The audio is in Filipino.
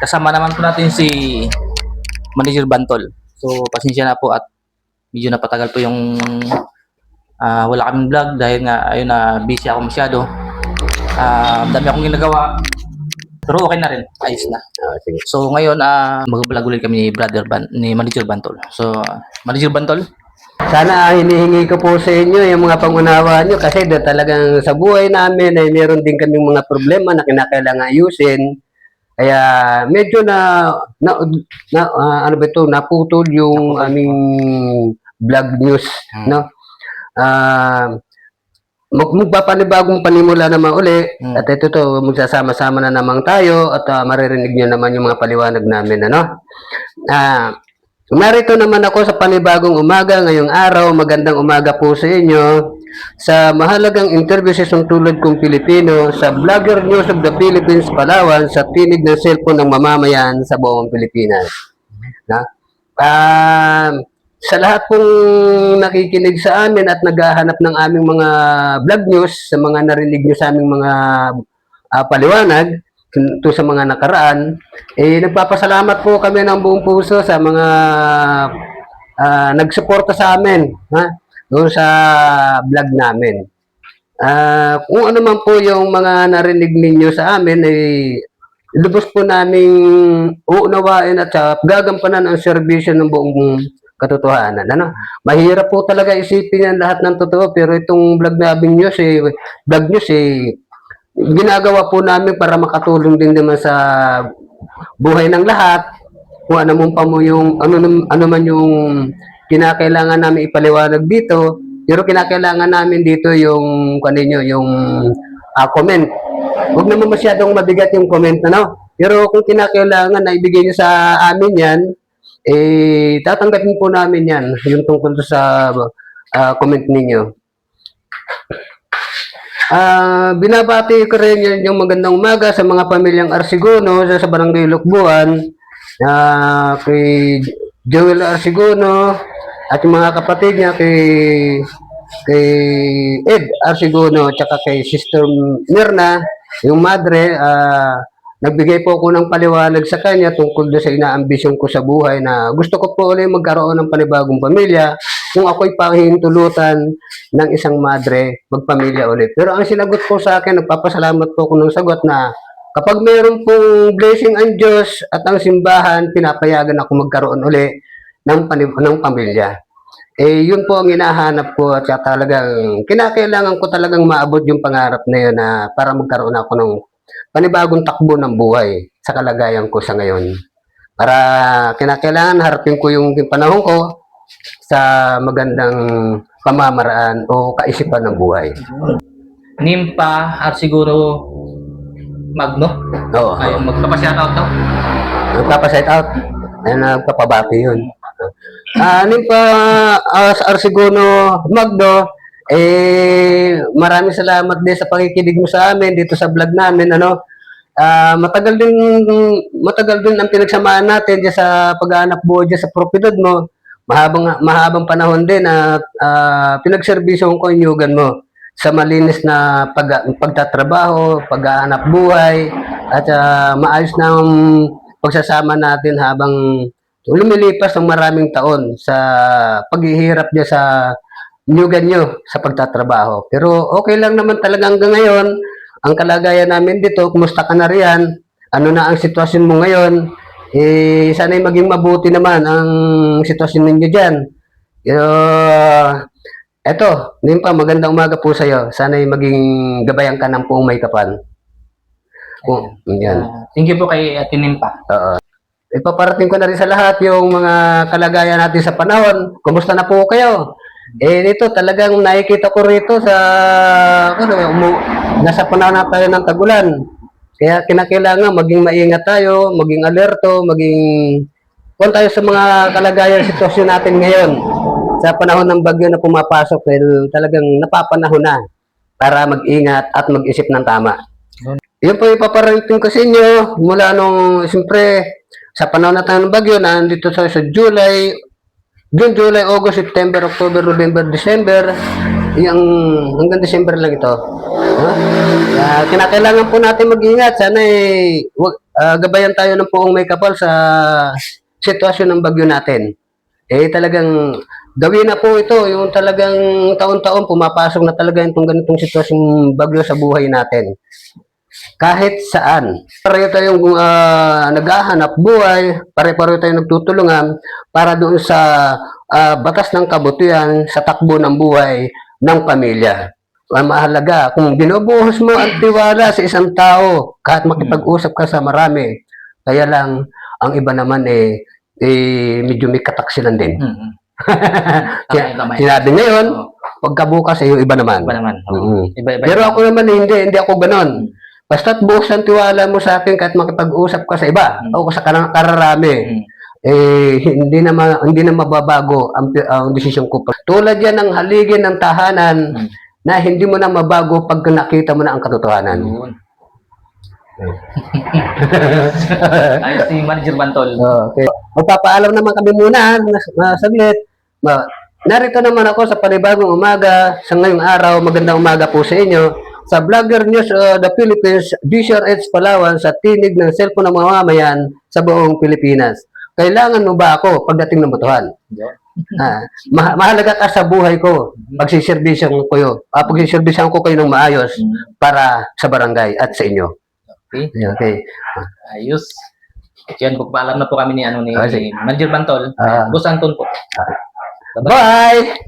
kasama naman po natin si Manager Bantol. So, pasensya na po at medyo napatagal po yung wala kaming vlog dahil nga ayun na busy ako masyado. Dami akong ginagawa. Pero okay na rin. Ayos na. Sige. So, ngayon mag-vlog ulit kami ni Manager Bantol. So, Manager Bantol, Sana hinihingi ko po sa inyo yung mga pangunawa nyo kasi talagang sa buhay namin ay meron din kaming mga problema na kinakailangan ayusin. Kaya medyo ano ba ito, naputol yung aming vlog news, no? Magpapanibagong panimula naman uli at ito magsasama-sama na naman tayo at maririnig nyo naman yung mga paliwanag namin, ano? Narito naman ako sa panibagong umaga ngayong araw. Magandang umaga po sa inyo sa mahalagang interview session tulad kong Pilipino sa Vlogger News of the Philippines, Palawan, sa tinig ng cellphone ng mamamayan sa buong Pilipinas. Sa lahat pong nakikinig sa amin at naghahanap ng aming mga vlog news, sa mga narinig nyo sa aming mga paliwanag ito sa mga nakaraan, nagpapasalamat po kami ng buong puso sa mga nagsuporta sa amin doon sa vlog namin. Kung ano man po yung mga narinig ninyo sa amin, lubos po namin uunawain at gagampanan ang serbisyo ng buong katotohanan. Mahirap po talaga isipin yan lahat ng totoo, pero itong vlog namin news, ginagawa po namin para makatulong din naman sa buhay ng lahat. Kung ano man yung kinakailangan namin ipaliwanag dito, pero kinakailangan namin dito yung comment. Huwag naman masyadong mabigat yung comment, pero kung kinakailangan na ibigay nyo sa amin yan, tatanggapin po namin yan, yung tungkol sa comment ninyo. Binabati ko rin yung magandang umaga sa mga pamilyang Arsigono sa Barangay Lukbuan, kay Joel Arsigono at yung mga kapatid niya kay Ed Arsigono at kay Sister Mirna, yung madre. Nagbigay po ako ng paliwanag sa kanya tungkol sa inaambisyon ko sa buhay na gusto ko po ulit magkaroon ng panibagong pamilya. Kung ako'y pahihintulutan ng isang madre, magpamilya ulit. Pero ang sinagot po sa akin, nagpapasalamat po ako ng sagot na kapag mayroon pong blessing ang Diyos at ang simbahan, pinapayagan ako magkaroon ulit ng pamilya. Yun po ang hinahanap ko at talagang kinakailangan ko talagang maabot yung pangarap na yun na para magkaroon ako ng panibagong takbo ng buhay sa kalagayan ko sa ngayon. Para kinakailangan harapin ko yung panahon ko sa magandang pamamaraan o kaisipan ng buhay. Nimpa Arsiguro Magno. Oo. Ay, magpapa-shoutout daw. Nagpapa-shoutout. Nagpapabati yun. Nimpa Arsigono Magno, maraming salamat din sa pakikinig mo sa amin dito sa vlog namin. Matagal din ang pinagsamahan natin diyan sa paghahanap buhay diyan sa propiedad mo. Mahabang panahon din na pinagserbisyon ko yung yugan mo sa malinis na pagtatrabaho, paghahanap buhay at maayos na ang pagsasama natin habang lumilipas ng maraming taon sa paghihirap niya sa nyugan nyo sa pagtatrabaho. Pero okay lang naman talaga hanggang ngayon. Ang kalagayan namin dito, kumusta ka na riyan? Ano na ang sitwasyon mo ngayon? Sana'y maging mabuti naman ang sitwasyon ninyo dyan. Eto, Nimpa, magandang umaga po sa'yo. Sana'y maging gabayan ka ng buong may kapan. Yan. Thank you po kay Ate Nimpa. Ipaparating ko na rin sa lahat yung mga kalagayan natin sa panahon. Kumusta na po kayo? Dito talagang nakikita ko rito sa nasa panahon na tayo ng tagulan. Kaya kinakailangan maging maingat tayo, maging alerto, kung tayo sa mga kalagayan sitwasyon natin ngayon sa panahon ng bagyo na pumapasok, talagang napapanahon na para mag-ingat at mag-isip ng tama. Yun po ipaparating ko sa inyo mula nung siyempre sa panahon na tayo ng bagyo na andito sa June, July, August, September, October, November, December, hanggang December lang ito. Kinakailangan po natin mag-ingat. Sana gabayan tayo ng Puong May Kapal sa sitwasyon ng bagyo natin. Talagang gawin na po ito, yung talagang taon-taon pumapasok na talaga itong ganitong sitwasyong bagyo sa buhay natin. Kahit saan. Pareho tayong naghahanap buhay, pare-pareho tayong nagtutulungan para doon sa batas ng kabutihan sa takbo ng buhay ng pamilya. Ang mahalaga, kung binubuhos mo ang tiwala sa isang tao, kahit makipag-usap ka sa marami, kaya lang, ang iba naman medyo may kataksilan din. Tama. Sinabi ngayon, pagkabukas yung iba naman. Iba naman. Iba. Pero ako naman hindi ako ganon. Basta't buhos ang tiwala mo sa akin kahit makipag-usap ka sa iba o sa kararami, hindi na mababago ang desisyon ko. Tulad yan ng haligi ng tahanan na hindi mo na mabago pag nakita mo na ang katotohanan. Ayos si Manager Bantol. Okay. Magpapaalam naman kami muna na saglit. Narito naman ako sa panibagong umaga sa ngayong araw. Magandang umaga po sa inyo. Sa Vlogger News the Philippines, DCRH Palawan sa tinig ng cellphone ng mga mamayan sa buong Pilipinas. Kailangan mo ba ako pagdating ng botohan? Mahalaga ka sa buhay ko. Pagsiservisyon ko kayo ng maayos para sa barangay at sa inyo. Okay. Ayos. Yan, pagpaalam na po kami ni Manager Bantol. Boss Anton po. Bye!